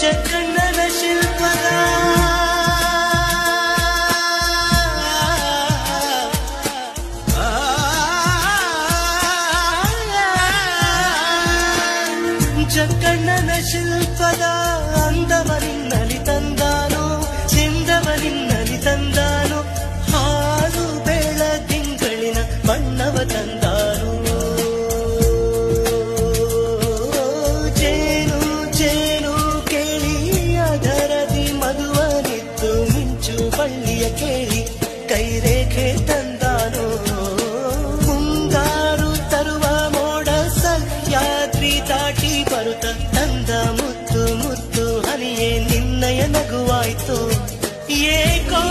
ಜಗಣ್ಣನ ಶಿಲ್ಪದ ಜಗಣ್ಣನ ಶಿಲ್ಪದ ಅಂದವನಿನ್ನಲಿ ತಂದಾನು ಚಿಂದವನಿನ್ನಲಿ ತಂದಾನು ಹಾಲು ಬೆಳದಿಂಗಳಿನ ಬಣ್ಣವ ತಂದಾನು ಜೇನು ಜೇನು ಕೇಳಿ ಅದರದಿ ಮಧುವನಿತ್ತು ಮಿಂಚು ಬಳ್ಳಿಯ ಕೇಳಿ ಕೈರೇಖೆ ತಂದಾನು ಮುಂಗಾರು ತರುವ ಮೋಡ ಸಹ್ಯಾದ್ರಿ ದಾಟಿ ಬರುತ್ತ ತಂದ ಮುತ್ತು ಮುತ್ತು ಹನಿಯೇ ನಿನ್ನಯ ನಗುವಾಯ್ತು ಏಕೋ